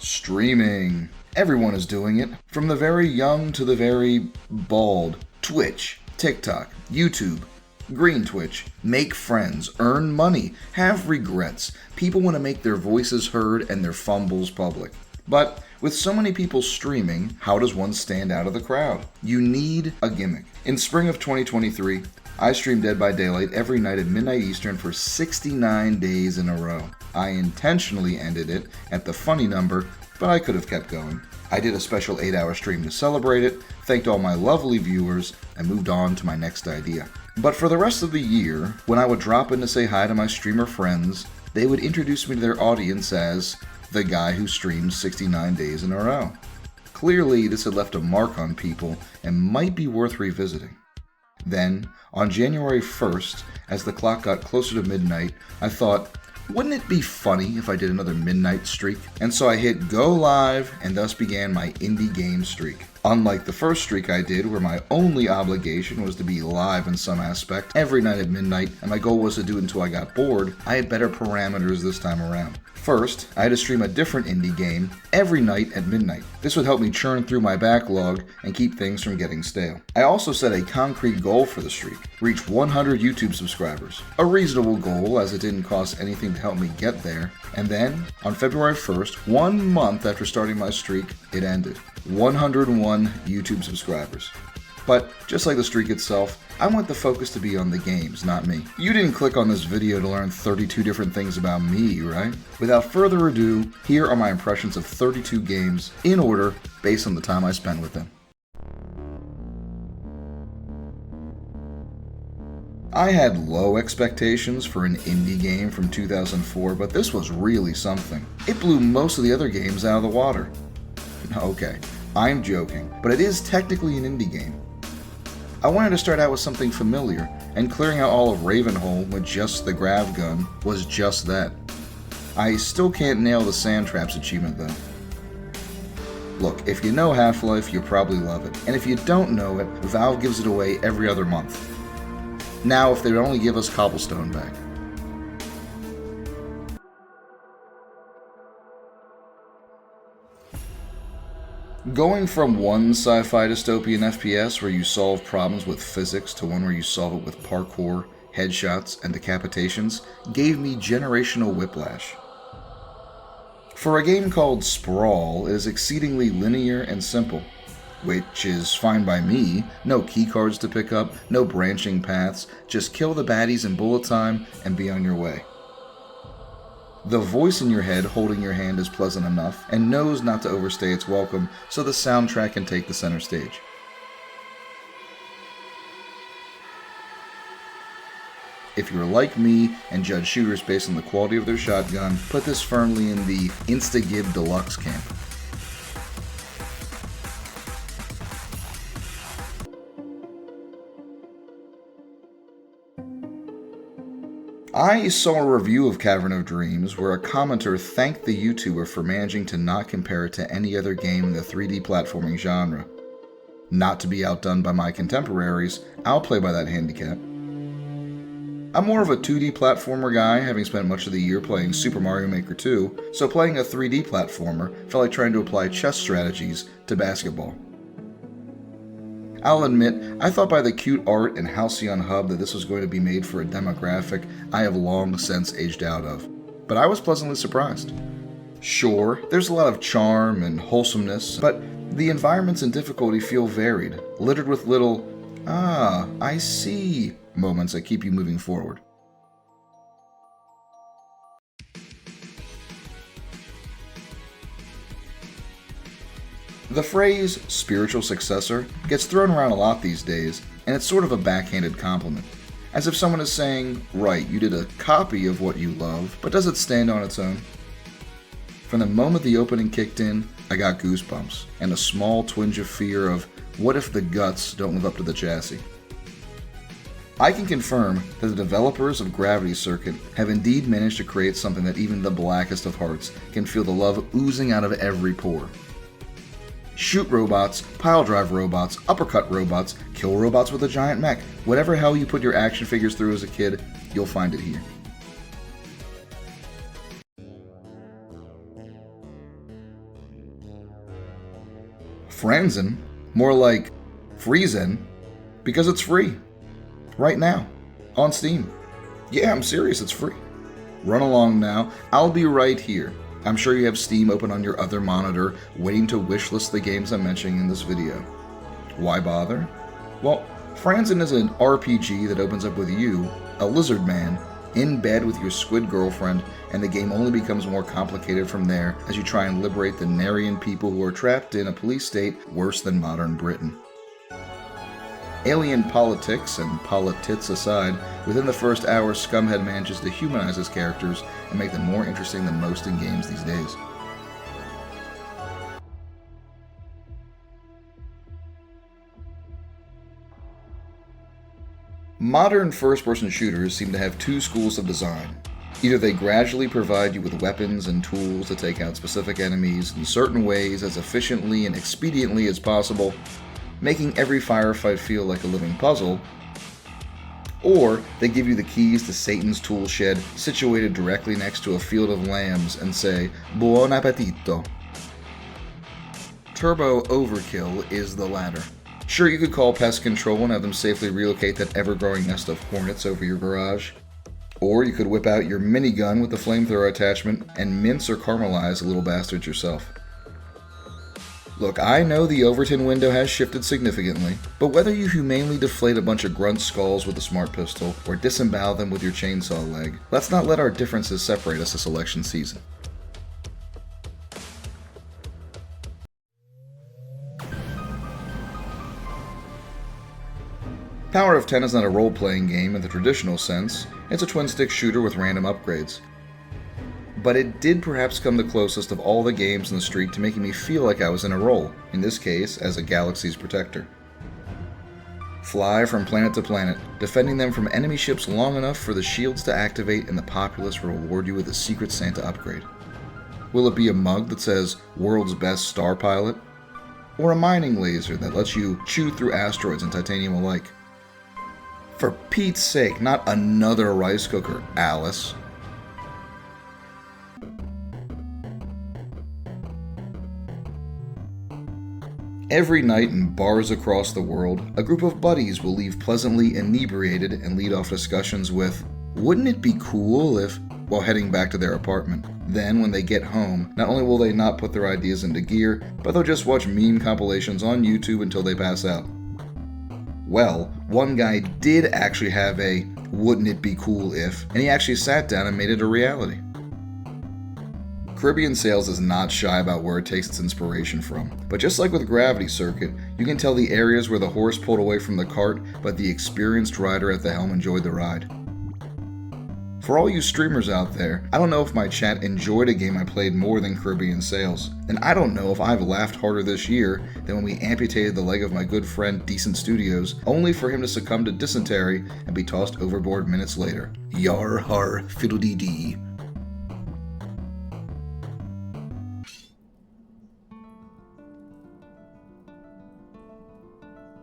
Streaming. Everyone is doing it, from the very young to the very bald. Twitch, TikTok, YouTube, green Twitch. Make friends, earn money, have regrets. People want to make their voices heard and their fumbles public. But with so many people streaming, how does one stand out of the crowd? You need a gimmick. In spring of 2023, I streamed Dead by Daylight every night at midnight Eastern for 69 days in a row. I intentionally ended it at the funny number, but I could have kept going. I did a special 8-hour stream to celebrate it, thanked all my lovely viewers, and moved on to my next idea. But for the rest of the year, when I would drop in to say hi to my streamer friends, they would introduce me to their audience as the guy who streams 69 days in a row. Clearly, this had left a mark on people and might be worth revisiting. Then, on January 1st, as the clock got closer to midnight, I thought, wouldn't it be funny if I did another midnight streak? And so I hit go live and thus began my indie game streak. Unlike the first streak I did, where my only obligation was to be live in some aspect every night at midnight, and my goal was to do it until I got bored, I had better parameters this time around. First, I had to stream a different indie game every night at midnight. This would help me churn through my backlog and keep things from getting stale. I also set a concrete goal for the streak: reach 100 YouTube subscribers. A reasonable goal, as it didn't cost anything to help me get there. And then, on February 1st, 1 month after starting my streak, it ended. 101 YouTube subscribers. But just like the streak itself, I want the focus to be on the games, not me. You didn't click on this video to learn 32 different things about me, right? Without further ado, here are my impressions of 32 games, in order, based on the time I spent with them. I had low expectations for an indie game from 2004, but this was really something. It blew most of the other games out of the water. Okay, I'm joking, but it is technically an indie game. I wanted to start out with something familiar, and clearing out all of Ravenholm with just the grav gun was just that. I still can't nail the sand traps achievement though. Look, if you know Half-Life, you probably love it, and if you don't know it, Valve gives it away every other month. Now, if they'd only give us Cobblestone back. Going from one sci-fi dystopian FPS where you solve problems with physics to one where you solve it with parkour, headshots, and decapitations gave me generational whiplash. For a game called Sprawl, it is exceedingly linear and simple, which is fine by me. No keycards to pick up, no branching paths, just kill the baddies in bullet time and be on your way. The voice in your head holding your hand is pleasant enough and knows not to overstay its welcome, so the soundtrack can take the center stage. If you're like me and judge shooters based on the quality of their shotgun, put this firmly in the Instagib Deluxe camp. I saw a review of Cavern of Dreams where a commenter thanked the YouTuber for managing to not compare it to any other game in the 3D platforming genre. Not to be outdone by my contemporaries, I'll play by that handicap. I'm more of a 2D platformer guy, having spent much of the year playing Super Mario Maker 2, so playing a 3D platformer felt like trying to apply chess strategies to basketball. I'll admit, I thought by the cute art and halcyon hub that this was going to be made for a demographic I have long since aged out of, but I was pleasantly surprised. Sure, there's a lot of charm and wholesomeness, but the environments and difficulty feel varied, littered with little, I see moments that keep you moving forward. The phrase spiritual successor gets thrown around a lot these days, and it's sort of a backhanded compliment. As if someone is saying, right, you did a copy of what you love, but does it stand on its own? From the moment the opening kicked in, I got goosebumps, and a small twinge of fear of, what if the guts don't live up to the chassis? I can confirm that the developers of Gravity Circuit have indeed managed to create something that even the blackest of hearts can feel the love oozing out of every pore. Shoot robots, pile drive robots, uppercut robots, kill robots with a giant mech. Whatever hell you put your action figures through as a kid, you'll find it here. Franzen, more like Friesen, because it's free. Right now. On Steam. Yeah, I'm serious, it's free. Run along now. I'll be right here. I'm sure you have Steam open on your other monitor, waiting to wishlist the games I'm mentioning in this video. Why bother? Well, Franzen is an RPG that opens up with you, a lizard man, in bed with your squid girlfriend, and the game only becomes more complicated from there as you try and liberate the Narian people who are trapped in a police state worse than modern Britain. Alien politics and politics aside, within the first hour, Scumhead manages to humanize his characters and make them more interesting than most in games these days. Modern first-person shooters seem to have two schools of design. Either they gradually provide you with weapons and tools to take out specific enemies in certain ways as efficiently and expediently as possible, making every firefight feel like a living puzzle, or they give you the keys to Satan's tool shed situated directly next to a field of lambs and say, Buon appetito. Turbo Overkill is the latter. Sure, you could call pest control and have them safely relocate that ever-growing nest of hornets over your garage. Or you could whip out your minigun with the flamethrower attachment and mince or caramelize the little bastards yourself. Look, I know the Overton window has shifted significantly, but whether you humanely deflate a bunch of grunt skulls with a smart pistol or disembowel them with your chainsaw leg, let's not let our differences separate us this election season. Power of 10 is not a role-playing game in the traditional sense, it's a twin-stick shooter with random upgrades. But it did perhaps come the closest of all the games in the streak to making me feel like I was in a role, in this case as a galaxy's protector. Fly from planet to planet, defending them from enemy ships long enough for the shields to activate and the populace will reward you with a secret Santa upgrade. Will it be a mug that says, World's Best Star Pilot? Or a mining laser that lets you chew through asteroids and titanium alike? For Pete's sake, not another rice cooker, Alice. Every night in bars across the world, a group of buddies will leave pleasantly inebriated and lead off discussions with, wouldn't it be cool if, while heading back to their apartment. Then, when they get home, not only will they not put their ideas into gear, but they'll just watch meme compilations on YouTube until they pass out. Well, one guy did actually have a wouldn't it be cool if, and he actually sat down and made it a reality. Caribbean Sales is not shy about where it takes its inspiration from, but just like with Gravity Circuit, you can tell the areas where the horse pulled away from the cart, but the experienced rider at the helm enjoyed the ride. For all you streamers out there, I don't know if my chat enjoyed a game I played more than Caribbean Sales, and I don't know if I've laughed harder this year than when we amputated the leg of my good friend Decent Studios, only for him to succumb to dysentery and be tossed overboard minutes later. Yar har fiddle-dee-dee.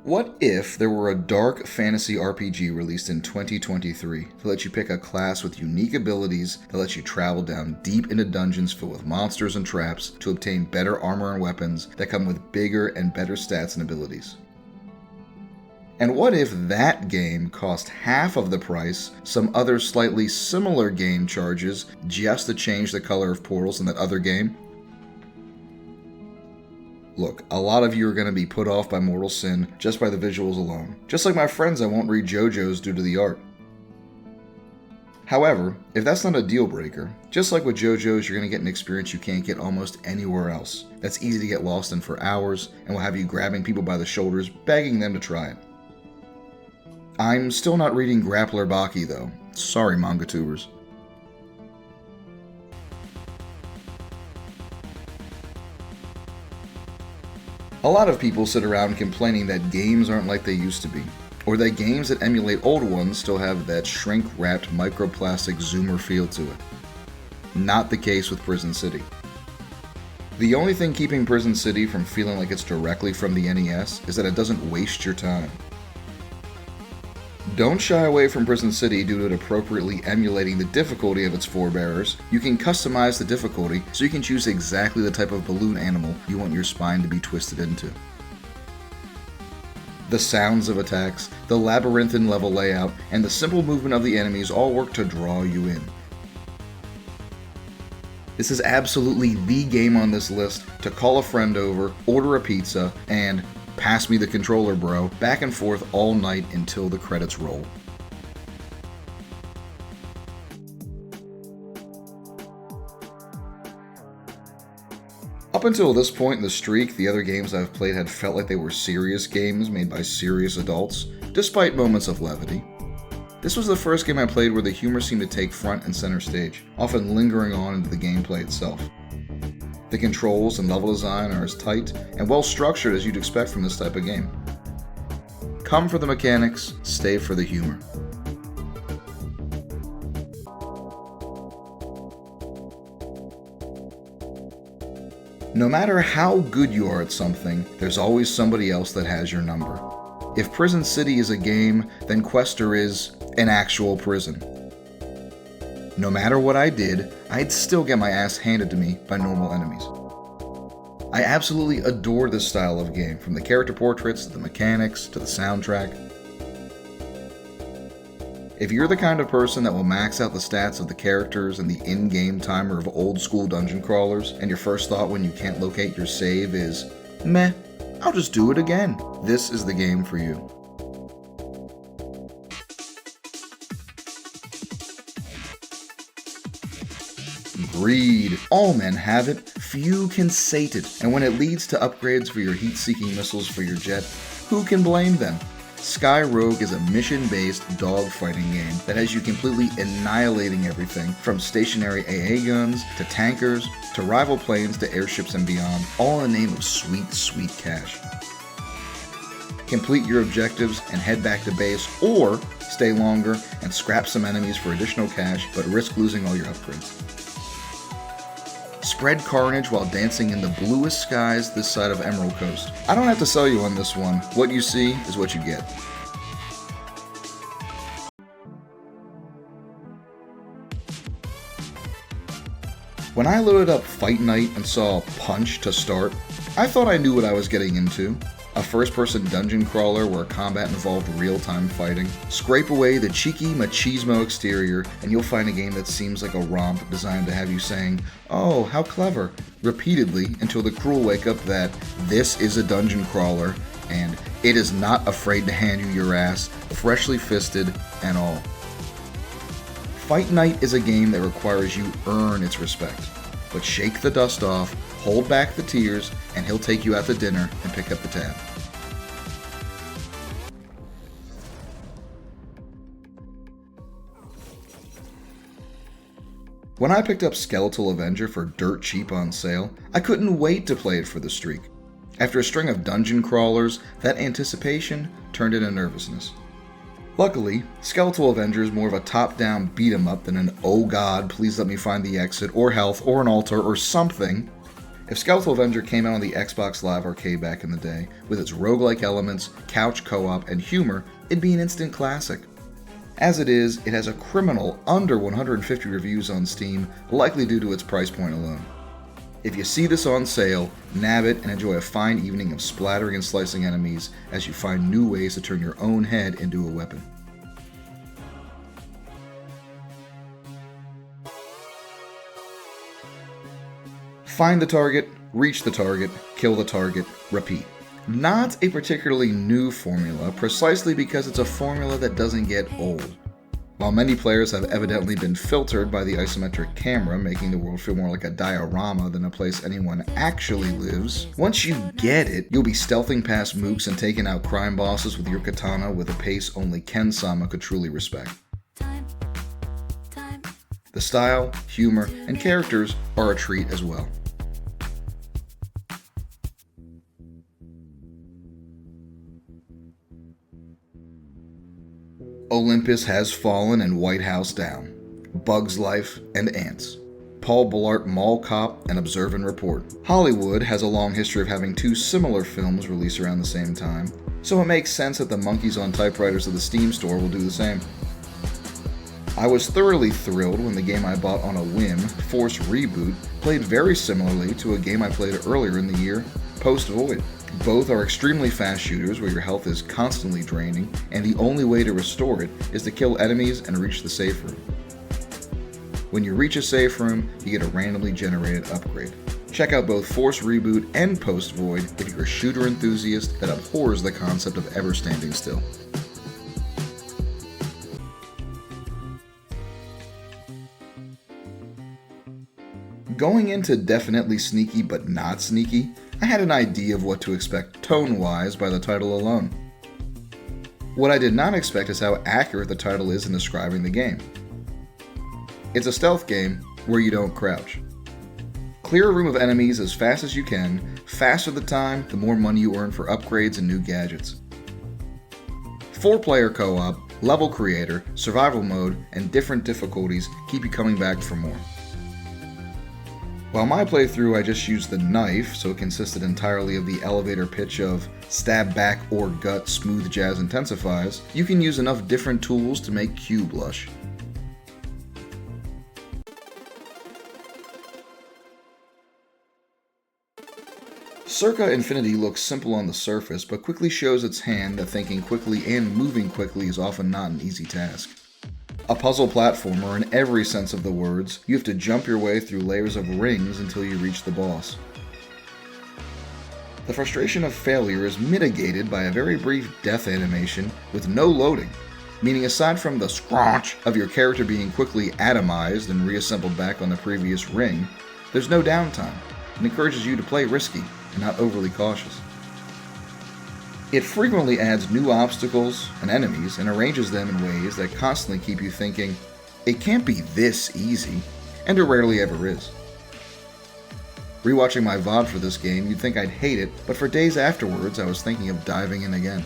What if there were a dark fantasy RPG released in 2023 to let you pick a class with unique abilities that lets you travel down deep into dungeons filled with monsters and traps to obtain better armor and weapons that come with bigger and better stats and abilities? And what if that game cost half of the price some other slightly similar game charges just to change the color of portals in that other game? Look, a lot of you are going to be put off by Mortal Sin just by the visuals alone. Just like my friends I won't read JoJo's due to the art. However, if that's not a deal breaker, just like with JoJo's, you're going to get an experience you can't get almost anywhere else. That's easy to get lost in for hours, and will have you grabbing people by the shoulders, begging them to try it. I'm still not reading Grappler Baki though. Sorry, manga tubers. A lot of people sit around complaining that games aren't like they used to be, or that games that emulate old ones still have that shrink-wrapped microplastic zoomer feel to it. Not the case with Prison City. The only thing keeping Prison City from feeling like it's directly from the NES is that it doesn't waste your time. Don't shy away from Prison City due to it appropriately emulating the difficulty of its forebearers. You can customize the difficulty so you can choose exactly the type of balloon animal you want your spine to be twisted into. The sounds of attacks, the labyrinthine level layout, and the simple movement of the enemies all work to draw you in. This is absolutely the game on this list to call a friend over, order a pizza, and pass me the controller, bro, back and forth all night until the credits roll. Up until this point in the streak, the other games I've played had felt like they were serious games made by serious adults, despite moments of levity. This was the first game I played where the humor seemed to take front and center stage, often lingering on into the gameplay itself. The controls and level design are as tight and well structured as you'd expect from this type of game. Come for the mechanics, stay for the humor. No matter how good you are at something, there's always somebody else that has your number. If Prison City is a game, then Quester is an actual prison. No matter what I did, I'd still get my ass handed to me by normal enemies. I absolutely adore this style of game, from the character portraits to the mechanics to the soundtrack. If you're the kind of person that will max out the stats of the characters and the in-game timer of old-school dungeon crawlers, and your first thought when you can't locate your save is, meh, I'll just do it again, this is the game for you. Greed. All men have it, few can sate it, and when it leads to upgrades for your heat-seeking missiles for your jet, who can blame them? Sky Rogue is a mission-based dogfighting game that has you completely annihilating everything from stationary AA guns to tankers to rival planes to airships and beyond, all in the name of sweet, sweet cash. Complete your objectives and head back to base, or stay longer and scrap some enemies for additional cash but risk losing all your upgrades. Spread carnage while dancing in the bluest skies this side of Emerald Coast. I don't have to sell you on this one. What you see is what you get. When I loaded up Fight Night and saw Punch to start, I thought I knew what I was getting into. A first-person dungeon crawler where combat involved real-time fighting. Scrape away the cheeky machismo exterior and you'll find a game that seems like a romp designed to have you saying, "Oh, how clever," repeatedly until the cruel wake up that this is a dungeon crawler and it is not afraid to hand you your ass, freshly fisted and all. Fight Night is a game that requires you earn its respect, but shake the dust off, hold back the tears, and he'll take you out to dinner and pick up the tab. When I picked up Skeletal Avenger for dirt cheap on sale, I couldn't wait to play it for the streak. After a string of dungeon crawlers, that anticipation turned into nervousness. Luckily, Skeletal Avenger is more of a top-down beat-em-up than an "oh god, please let me find the exit," or health, or an altar, or something. If Skeletal Avenger came out on the Xbox Live Arcade back in the day, with its roguelike elements, couch co-op, and humor, it'd be an instant classic. As it is, it has a criminal under 150 reviews on Steam, likely due to its price point alone. If you see this on sale, nab it and enjoy a fine evening of splattering and slicing enemies as you find new ways to turn your own head into a weapon. Find the target, reach the target, kill the target, repeat. Not a particularly new formula, precisely because it's a formula that doesn't get old. While many players have evidently been filtered by the isometric camera, making the world feel more like a diorama than a place anyone actually lives, once you get it, you'll be stealthing past mooks and taking out crime bosses with your katana with a pace only Ken-sama could truly respect. The style, humor, and characters are a treat as well. Olympus has fallen and White House down. Bug's Life and Ants. Paul Blart Mall Cop, and Observe and Report. Hollywood has a long history of having two similar films released around the same time, so it makes sense that the monkeys on typewriters of the Steam store will do the same. I was thoroughly thrilled when the game I bought on a whim, Force Reboot, played very similarly to a game I played earlier in the year, Post Void. Both are extremely fast shooters where your health is constantly draining, and the only way to restore it is to kill enemies and reach the safe room. When you reach a safe room, you get a randomly generated upgrade. Check out both Force Reboot and Post Void if you're a shooter enthusiast that abhors the concept of ever standing still. Going into definitely sneaky but not sneaky, I had an idea of what to expect tone-wise by the title alone. What I did not expect is how accurate the title is in describing the game. It's a stealth game where you don't crouch. Clear a room of enemies as fast as you can, faster the time, the more money you earn for upgrades and new gadgets. 4-player co-op, level creator, survival mode, and different difficulties keep you coming back for more. While my playthrough I just used the knife, so it consisted entirely of the elevator pitch of stab back or gut smooth jazz intensifies, you can use enough different tools to make Q blush. Circa Infinity looks simple on the surface, but quickly shows its hand that thinking quickly and moving quickly is often not an easy task. A puzzle platformer in every sense of the words, you have to jump your way through layers of rings until you reach the boss. The frustration of failure is mitigated by a very brief death animation with no loading, meaning aside from the scrunch of your character being quickly atomized and reassembled back on the previous ring, there's no downtime. It encourages you to play risky and not overly cautious. It frequently adds new obstacles and enemies and arranges them in ways that constantly keep you thinking, it can't be this easy, and it rarely ever is. Rewatching my VOD for this game, you'd think I'd hate it, but for days afterwards I was thinking of diving in again.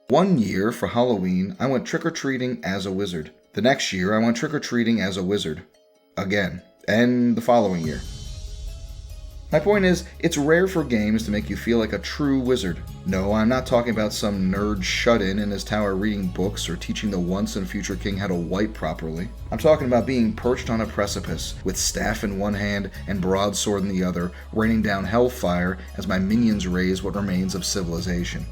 One year, for Halloween, I went trick-or-treating as a wizard. The next year, I went trick-or-treating as a wizard. Again. And the following year. My point is, it's rare for games to make you feel like a true wizard. No, I'm not talking about some nerd shut-in his tower reading books or teaching the once and future king how to wipe properly. I'm talking about being perched on a precipice, with staff in one hand and broadsword in the other, raining down hellfire as my minions raise what remains of civilization.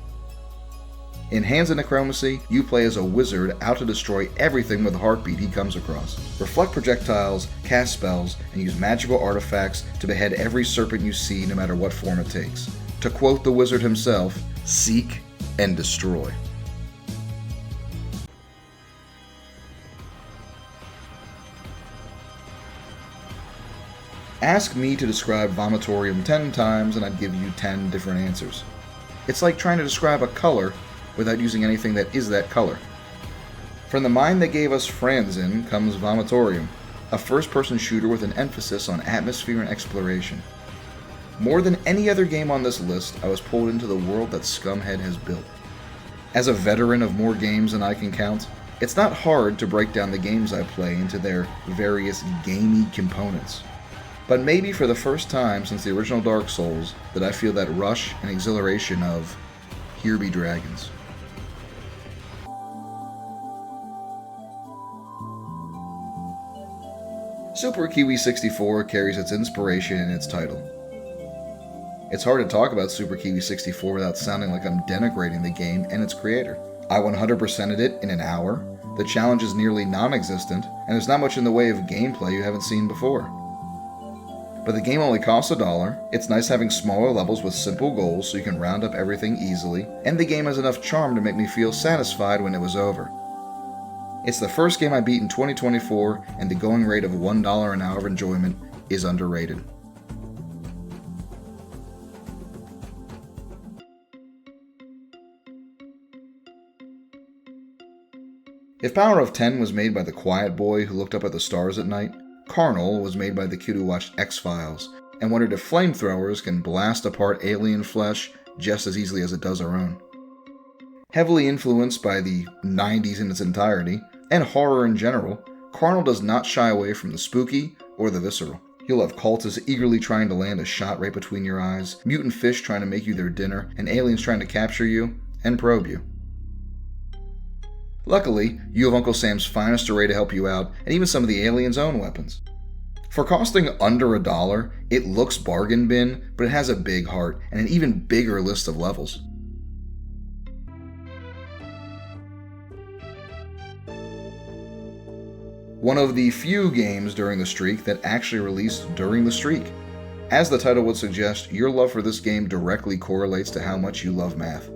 In Hands of Necromancy, you play as a wizard out to destroy everything with a heartbeat he comes across. Reflect projectiles, cast spells, and use magical artifacts to behead every serpent you see no matter what form it takes. To quote the wizard himself, seek and destroy. Ask me to describe Vomitoreum 10 times and I'd give you 10 different answers. It's like trying to describe a color without using anything that is that color. From the mind that gave us Franzen comes Vomitoreum, a first-person shooter with an emphasis on atmosphere and exploration. More than any other game on this list, I was pulled into the world that Scumhead has built. As a veteran of more games than I can count, it's not hard to break down the games I play into their various gamey components. But maybe for the first time since the original Dark Souls, that I feel that rush and exhilaration of Here Be Dragons. Super Kiwi 64 carries its inspiration in its title. It's hard to talk about Super Kiwi 64 without sounding like I'm denigrating the game and its creator. I 100%ed it in an hour, the challenge is nearly non-existent, and there's not much in the way of gameplay you haven't seen before. But the game only costs $1, it's nice having smaller levels with simple goals so you can round up everything easily, and the game has enough charm to make me feel satisfied when it was over. It's the first game I beat in 2024, and the going rate of $1 an hour of enjoyment is underrated. If Power of 10 was made by the quiet boy who looked up at the stars at night, Carnal was made by the kid who watched X-Files and wondered if flamethrowers can blast apart alien flesh just as easily as it does our own. Heavily influenced by the 90s in its entirety, and horror in general, Carnal does not shy away from the spooky or the visceral. You'll have cultists eagerly trying to land a shot right between your eyes, mutant fish trying to make you their dinner, and aliens trying to capture you and probe you. Luckily, you have Uncle Sam's finest array to help you out, and even some of the aliens' own weapons. For costing under $1, it looks bargain bin, but it has a big heart and an even bigger list of levels. One of the few games during the streak that actually released during the streak. As the title would suggest, your love for this game directly correlates to how much you love math.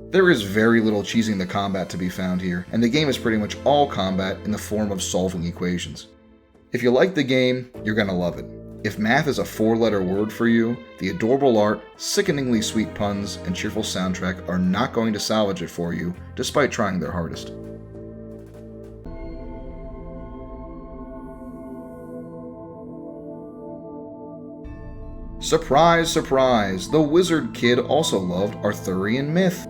There is very little cheesing the combat to be found here, and the game is pretty much all combat in the form of solving equations. If you like the game, you're gonna love it. If math is a 4-letter word for you, the adorable art, sickeningly sweet puns, and cheerful soundtrack are not going to salvage it for you, despite trying their hardest. Surprise, surprise, the wizard kid also loved Arthurian myth.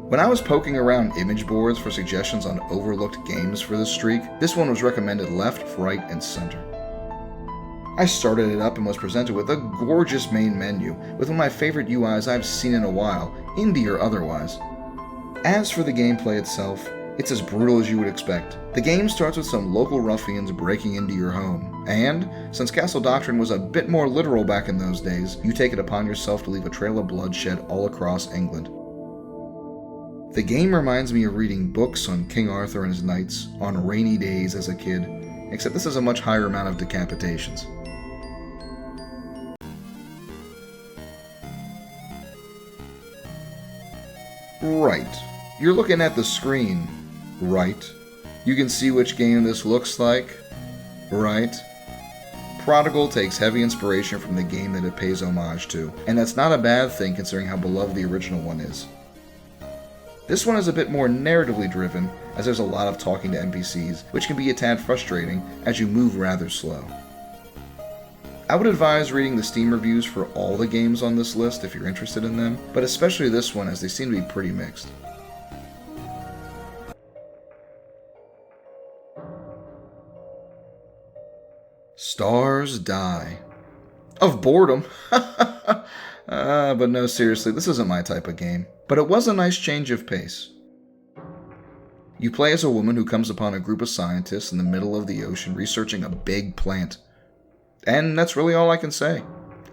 When I was poking around image boards for suggestions on overlooked games for this streak, this one was recommended left, right, and center. I started it up and was presented with a gorgeous main menu with one of my favorite UIs I've seen in a while, indie or otherwise. As for the gameplay itself, it's as brutal as you would expect. The game starts with some local ruffians breaking into your home, and, since Castle Doctrine was a bit more literal back in those days, you take it upon yourself to leave a trail of bloodshed all across England. The game reminds me of reading books on King Arthur and his knights on rainy days as a kid, except this has a much higher amount of decapitations. Right. You're looking at the screen. Right. You can see which game this looks like. Right. Prodigal takes heavy inspiration from the game that it pays homage to, and that's not a bad thing considering how beloved the original one is. This one is a bit more narratively driven, as there's a lot of talking to NPCs, which can be a tad frustrating as you move rather slow. I would advise reading the Steam reviews for all the games on this list if you're interested in them, but especially this one as they seem to be pretty mixed. Stars Die. Of boredom. But no, seriously, this isn't my type of game. But it was a nice change of pace. You play as a woman who comes upon a group of scientists in the middle of the ocean researching a big plant. And that's really all I can say,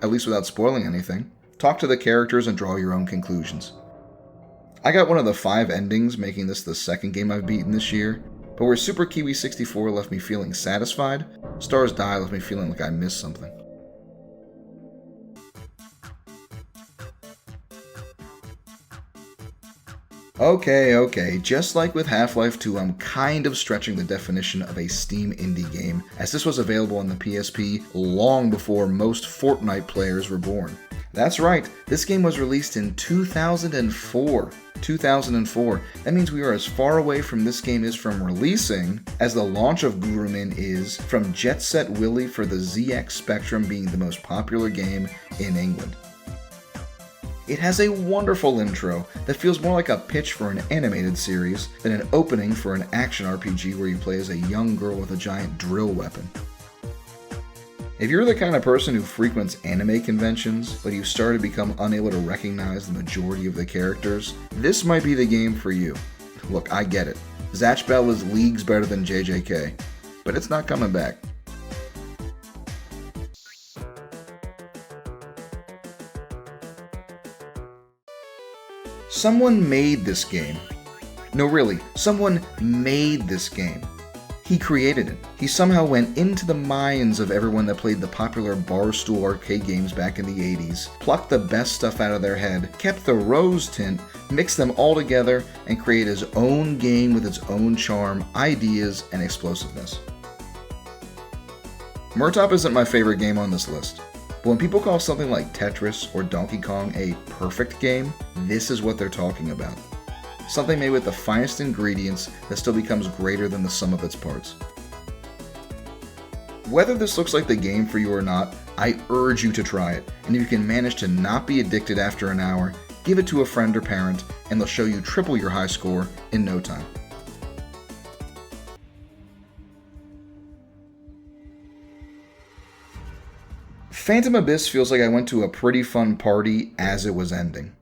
at least without spoiling anything. Talk to the characters and draw your own conclusions. I got one of the 5 endings, making this the second game I've beaten this year, but where Super Kiwi 64 left me feeling satisfied, Stars Die left me feeling like I missed something. Okay, just like with Half-Life 2, I'm kind of stretching the definition of a Steam indie game, as this was available on the PSP long before most Fortnite players were born. That's right, this game was released in 2004. 2004. That means we are as far away from this game is from releasing as the launch of Gurumin is from Jet Set Willy for the ZX Spectrum being the most popular game in England. It has a wonderful intro that feels more like a pitch for an animated series than an opening for an action RPG where you play as a young girl with a giant drill weapon. If you're the kind of person who frequents anime conventions, but you've started to become unable to recognize the majority of the characters, this might be the game for you. Look, I get it. Zatch Bell is leagues better than JJK, but it's not coming back. Someone made this game. No, really, someone made this game. He created it. He somehow went into the minds of everyone that played the popular Barstool arcade games back in the 80s, plucked the best stuff out of their head, kept the rose tint, mixed them all together, and created his own game with its own charm, ideas, and explosiveness. Murtop isn't my favorite game on this list, but when people call something like Tetris or Donkey Kong a perfect game, this is what they're talking about. Something made with the finest ingredients that still becomes greater than the sum of its parts. Whether this looks like the game for you or not, I urge you to try it, and if you can manage to not be addicted after an hour, give it to a friend or parent, and they'll show you triple your high score in no time. Phantom Abyss feels like I went to a pretty fun party as it was ending.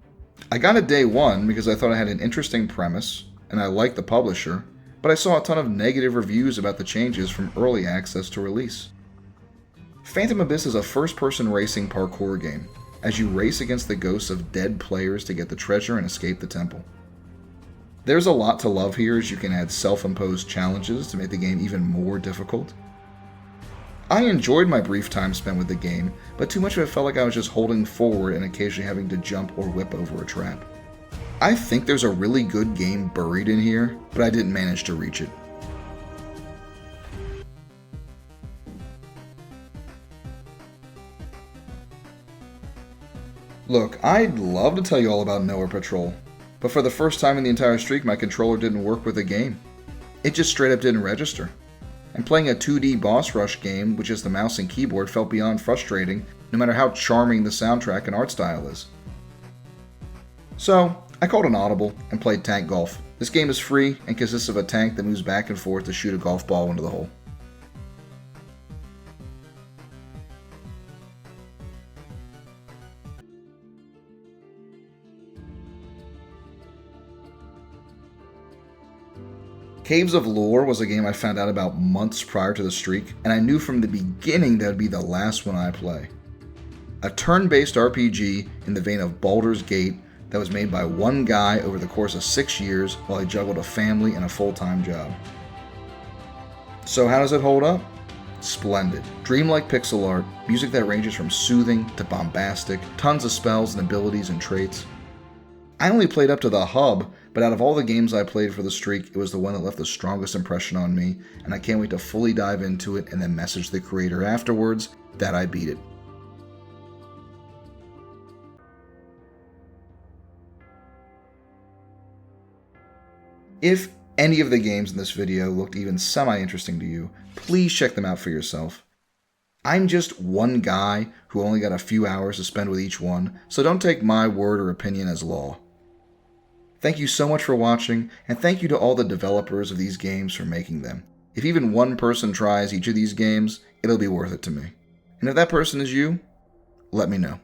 I got a day one because I thought I had an interesting premise, and I liked the publisher, but I saw a ton of negative reviews about the changes from early access to release. Phantom Abyss is a first-person racing parkour game, as you race against the ghosts of dead players to get the treasure and escape the temple. There's a lot to love here, as you can add self-imposed challenges to make the game even more difficult. I enjoyed my brief time spent with the game, but too much of it felt like I was just holding forward and occasionally having to jump or whip over a trap. I think there's a really good game buried in here, but I didn't manage to reach it. Look, I'd love to tell you all about Noah Patrol, but for the first time in the entire streak, my controller didn't work with the game. It just straight up didn't register. And playing a 2D boss rush game with just the mouse and keyboard felt beyond frustrating, no matter how charming the soundtrack and art style is. So, I called an audible and played Tank Golf. This game is free and consists of a tank that moves back and forth to shoot a golf ball into the hole. Caves of Lore was a game I found out about months prior to the streak, and I knew from the beginning that would be the last one I play. A turn-based RPG in the vein of Baldur's Gate that was made by one guy over the course of 6 years while he juggled a family and a full-time job. So how does it hold up? Splendid. Dreamlike pixel art, music that ranges from soothing to bombastic, tons of spells and abilities and traits. I only played up to the hub, but out of all the games I played for the streak, it was the one that left the strongest impression on me, and I can't wait to fully dive into it and then message the creator afterwards that I beat it. If any of the games in this video looked even semi-interesting to you, please check them out for yourself. I'm just one guy who only got a few hours to spend with each one, so don't take my word or opinion as law. Thank you so much for watching, and thank you to all the developers of these games for making them. If even one person tries each of these games, it'll be worth it to me. And if that person is you, let me know.